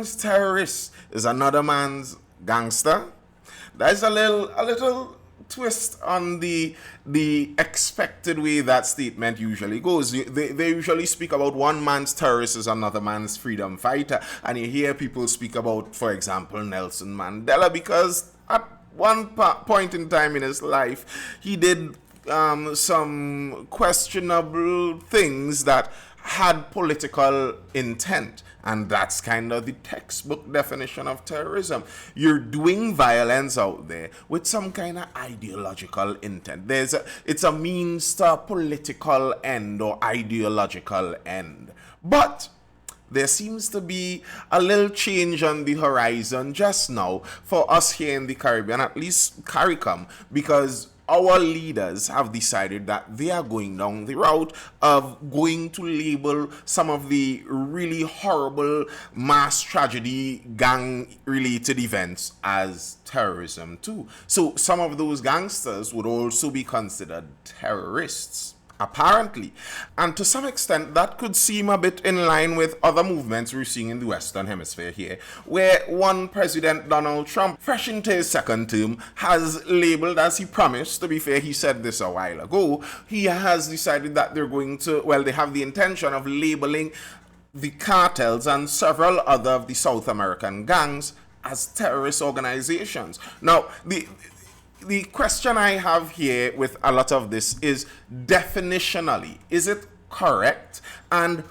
terrorist is another man's gangster. There's a little twist on the expected way that statement usually goes. They usually speak about one man's terrorist is another man's freedom fighter, and you hear people speak about, for example, Nelson Mandela, because at one point in time in his life, he did some questionable things that had political intent. And that's kind of the textbook definition of terrorism. You're doing violence out there with some kind of ideological intent. It's a means to a political end or ideological end. But there seems to be a little change on the horizon just now for us here in the Caribbean, at least CARICOM, because our leaders have decided that they are going down the route of going to label some of the really horrible mass tragedy gang-related events as terrorism too. So some of those gangsters would also be considered terrorists, apparently. And to some extent, that could seem a bit in line with other movements we're seeing in the Western Hemisphere here, where one President Donald Trump, fresh into his second term, has labeled, as he promised, to be fair, he said this a while ago, he has decided that they're going to, well, they have the intention of labeling the cartels and several other of the South American gangs as terrorist organizations. Now, the question I have here with a lot of this is, definitionally, is it correct? And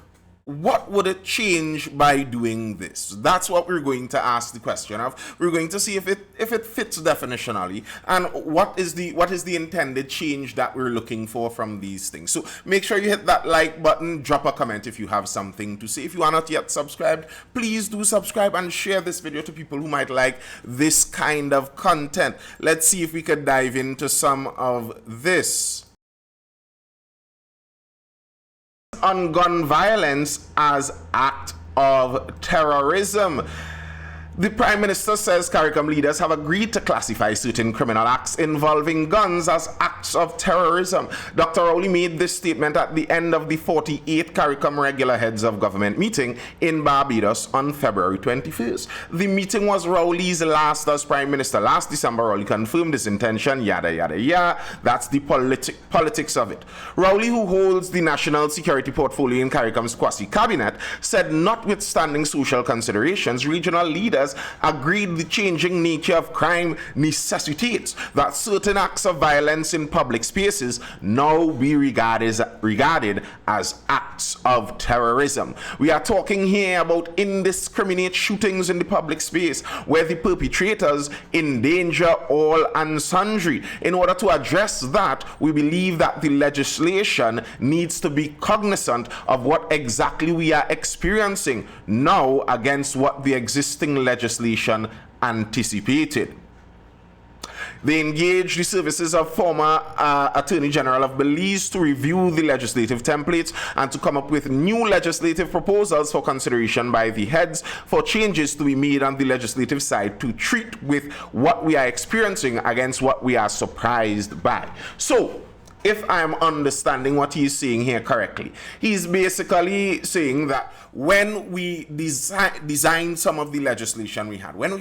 what would it change by doing this? That's what we're going to ask the question of. We're going to see if it fits definitionally, and what is the intended change that we're looking for from these things. So make sure you hit that like button, drop a comment if you have something to say. If you are not yet subscribed, please do subscribe and share this video to people who might like this kind of content. Let's see if we could dive into some of this. On gun violence as act of terrorism. The Prime Minister says CARICOM leaders have agreed to classify certain criminal acts involving guns as acts of terrorism. Dr. Rowley made this statement at the end of the 48th CARICOM regular heads of government meeting in Barbados on February 21st. The meeting was Rowley's last as Prime Minister. Last December, Rowley confirmed his intention, yada, yada, yada. That's the politics of it. Rowley, who holds the national security portfolio in CARICOM's Quasi cabinet, said notwithstanding social considerations, regional leaders agreed the changing nature of crime necessitates that certain acts of violence in public spaces now be regarded as acts of terrorism. We are talking here about indiscriminate shootings in the public space where the perpetrators endanger all and sundry. In order to address that, we believe that the legislation needs to be cognizant of what exactly we are experiencing now against what the existing legislation anticipated. They engaged the services of former Attorney General of Belize to review the legislative templates and to come up with new legislative proposals for consideration by the heads for changes to be made on the legislative side to treat with what we are experiencing against what we are surprised by. So, if I'm understanding what he's saying here correctly, he's basically saying that when we designed some of the legislation we had, when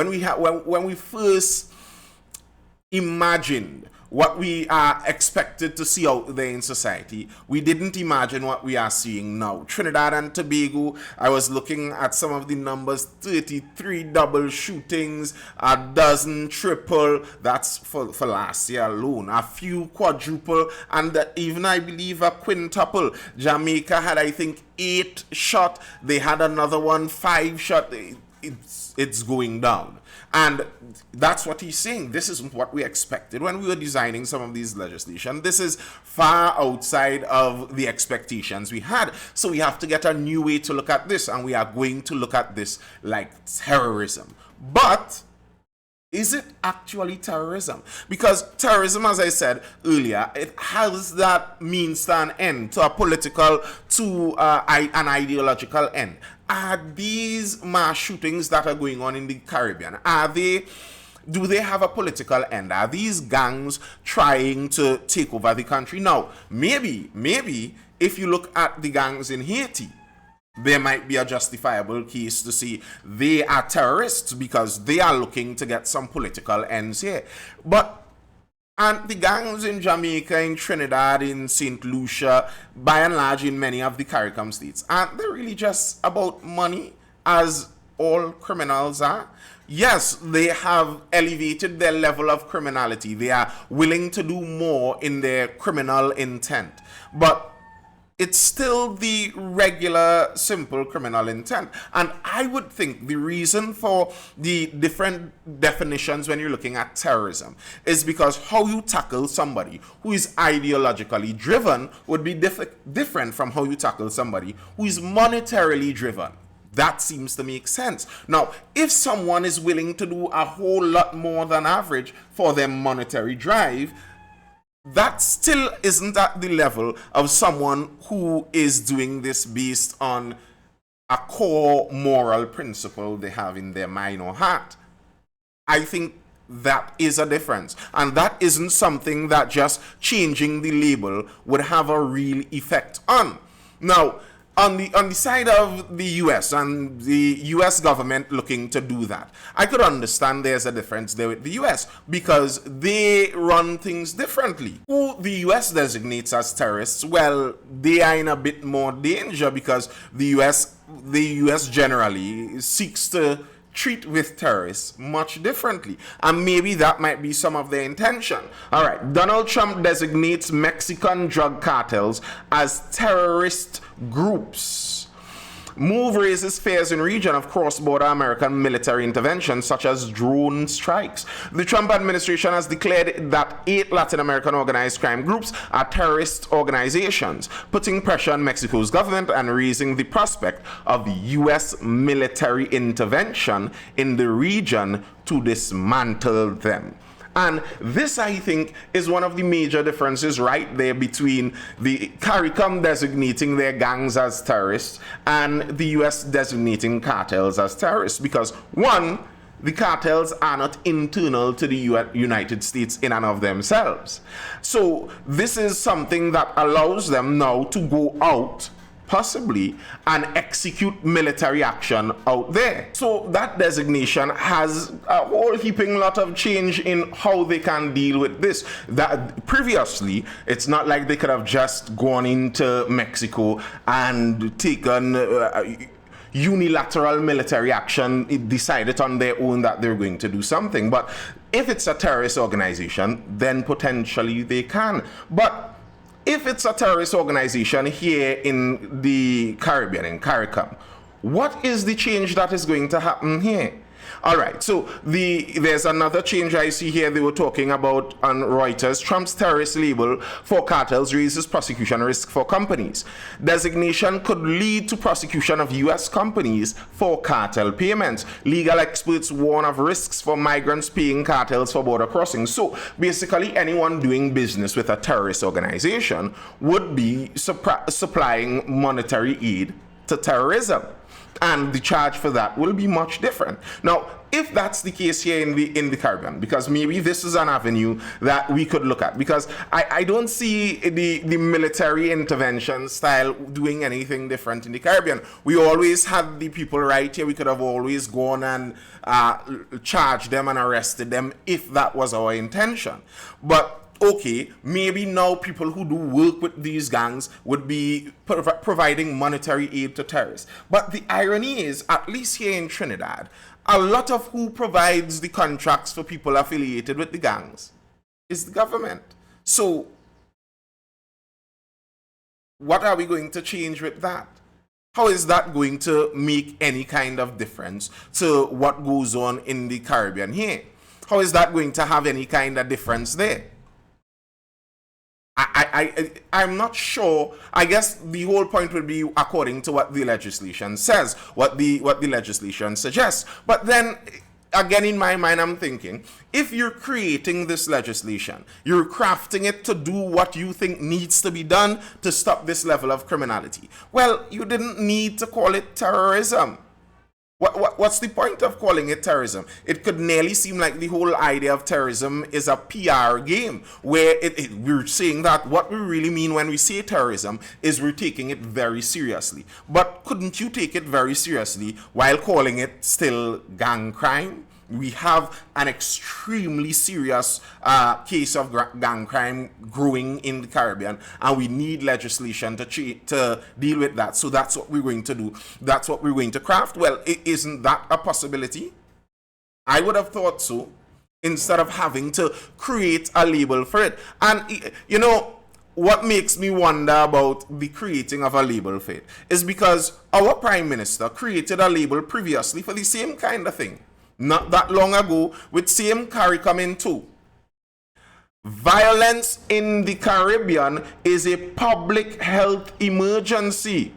we first imagined what we are expected to see out there in society, we didn't imagine what we are seeing now. Trinidad and Tobago, I was looking at some of the numbers, 33 double shootings, a dozen triple, that's for last year alone, a few quadruple, and even I believe a quintuple. Jamaica had, I think, 8 shot, they had another one, 5 shot. It's going down. And that's what he's saying. This isn't what we expected when we were designing some of these legislation. This is far outside of the expectations we had. So we have to get a new way to look at this, and we are going to look at this like terrorism. But is it actually terrorism? Because terrorism, as I said earlier, it has that means to an end, to a political, to an ideological end. Are these mass shootings that are going on in the Caribbean, do they have a political end? Are these gangs trying to take over the country? Now, maybe if you look at the gangs in Haiti, there might be a justifiable case to say they are terrorists because they are looking to get some political ends here. But and the gangs in Jamaica, in Trinidad, in St. Lucia, by and large in many of the CARICOM states, aren't they really just about money, as all criminals are? Yes, they have elevated their level of criminality. They are willing to do more in their criminal intent. But it's still the regular, simple criminal intent. And I would think the reason for the different definitions when you're looking at terrorism is because how you tackle somebody who is ideologically driven would be different from how you tackle somebody who is monetarily driven. That seems to make sense. Now, if someone is willing to do a whole lot more than average for their monetary drive, that still isn't at the level of someone who is doing this based on a core moral principle they have in their mind or heart. I think that is a difference. And that isn't something that just changing the label would have a real effect on. Now, on the side of the US and the US government looking to do that, I could understand there's a difference there with the US because they run things differently. Who the US designates as terrorists, well, they are in a bit more danger because the US generally seeks to treat with terrorists much differently. And maybe that might be some of their intention. All right, Donald Trump designates Mexican drug cartels as terrorist groups. Move raises fears in region of cross-border American military interventions such as drone strikes. The Trump administration has declared that 8 Latin American organized crime groups are terrorist organizations, putting pressure on Mexico's government and raising the prospect of U.S. military intervention in the region to dismantle them. And this, I think, is one of the major differences right there between the CARICOM designating their gangs as terrorists and the US designating cartels as terrorists. Because one, the cartels are not internal to the United States in and of themselves. So this is something that allows them now to go out possibly and execute military action out there. So that designation has a whole heaping lot of change in how they can deal with this. That previously, it's not like they could have just gone into Mexico and taken unilateral military action, decided on their own that they're going to do something. But if it's a terrorist organization, then potentially they can. But if it's a terrorist organization here in the Caribbean, in CARICOM, what is the change that is going to happen here? All right, so there's another change I see here. They were talking about on Reuters. Trump's terrorist label for cartels raises prosecution risk for companies. Designation could lead to prosecution of U.S. companies for cartel payments. Legal experts warn of risks for migrants paying cartels for border crossings. So basically, anyone doing business with a terrorist organization would be supplying monetary aid to terrorism. And the charge for that will be much different. Now, if that's the case here in the Caribbean, because maybe this is an avenue that we could look at, because I don't see the military intervention style doing anything different in the Caribbean. We always had the people right here. We could have always gone and charged them and arrested them if that was our intention. But okay, maybe now people who do work with these gangs would be providing monetary aid to terrorists. But the irony is, at least here in Trinidad, a lot of who provides the contracts for people affiliated with the gangs is the government. So what are we going to change with that? How is that going to make any kind of difference to what goes on in the Caribbean here? How is that going to have any kind of difference there? I'm not sure. I guess the whole point would be according to what the legislation says, what the legislation suggests. But then, again, in my mind, I'm thinking, if you're creating this legislation, you're crafting it to do what you think needs to be done to stop this level of criminality. Well, you didn't need to call it terrorism. What's the point of calling it terrorism? It could nearly seem like the whole idea of terrorism is a PR game, where we're saying that what we really mean when we say terrorism is we're taking it very seriously. But couldn't you take it very seriously while calling it still gang crime? We have an extremely serious case of gang crime growing in the Caribbean, and we need legislation to deal with that. So that's what we're going to do. That's what we're going to craft. Well, isn't that a possibility? I would have thought so, instead of having to create a label for it. And, you know, what makes me wonder about the creating of a label for it is because our Prime Minister created a label previously for the same kind of thing. Not that long ago, with same CARICOM in two. Violence in the Caribbean is a public health emergency,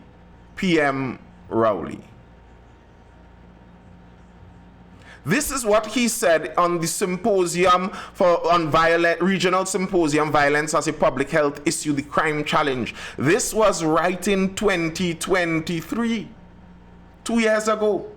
PM Rowley. This is what he said on the symposium on regional symposium, violence as a public health issue, the crime challenge. This was right in 2023, 2 years ago.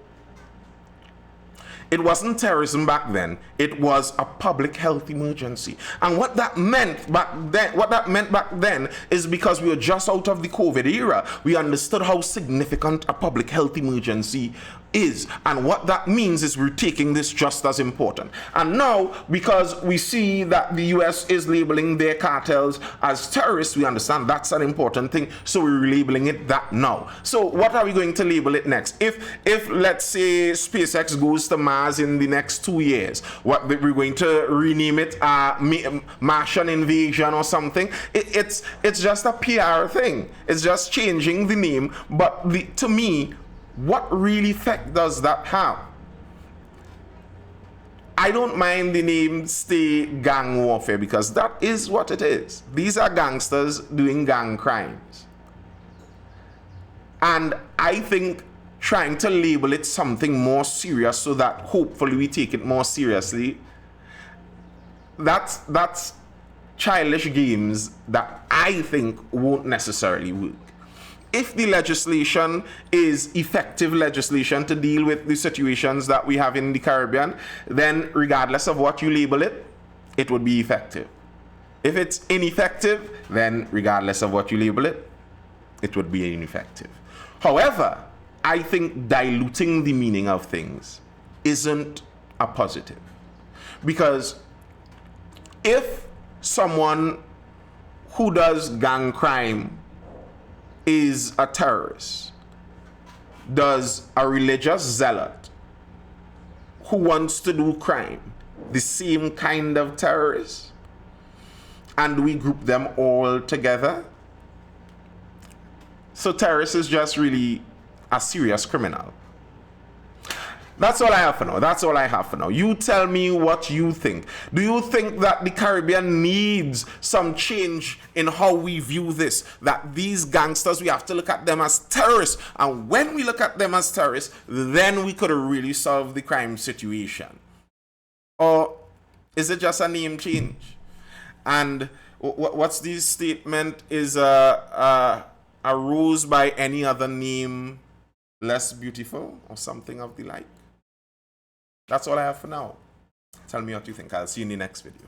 It wasn't terrorism back then. It was a public health emergency. And what that meant back then is because we were just out of the COVID era, we understood how significant a public health emergency is. And what that means is we're taking this just as important. And now, because we see that the US is labeling their cartels as terrorists, we understand that's an important thing. So we're labeling it that now. So what are we going to label it next? If let's say SpaceX goes to Mars in the next 2 years, what we're going to rename it Martian invasion or something? It's just a PR thing. It's just changing the name. But to me, what really effect does that have? I don't mind the name stay gang warfare, because that is what it is. These are gangsters doing gang crimes. And I think trying to label it something more serious so that hopefully we take it more seriously, that's childish games that I think won't necessarily work. If the legislation is effective legislation to deal with the situations that we have in the Caribbean, then regardless of what you label it, it would be effective. If it's ineffective, then regardless of what you label it, it would be ineffective. However, I think diluting the meaning of things isn't a positive. Because if someone who does gang crime is a terrorist, does a religious zealot who wants to do crime the same kind of terrorist, and we group them all together? So terrorist is just really a serious criminal. That's all I have for now. That's all I have for now. You tell me what you think. Do you think that the Caribbean needs some change in how we view this? That these gangsters, we have to look at them as terrorists. And when we look at them as terrorists, then we could really solve the crime situation. Or is it just a name change? And what's the statement? Is a rose by any other name less beautiful, or something of the like? That's all I have for now. Tell me what you think. I'll see you in the next video.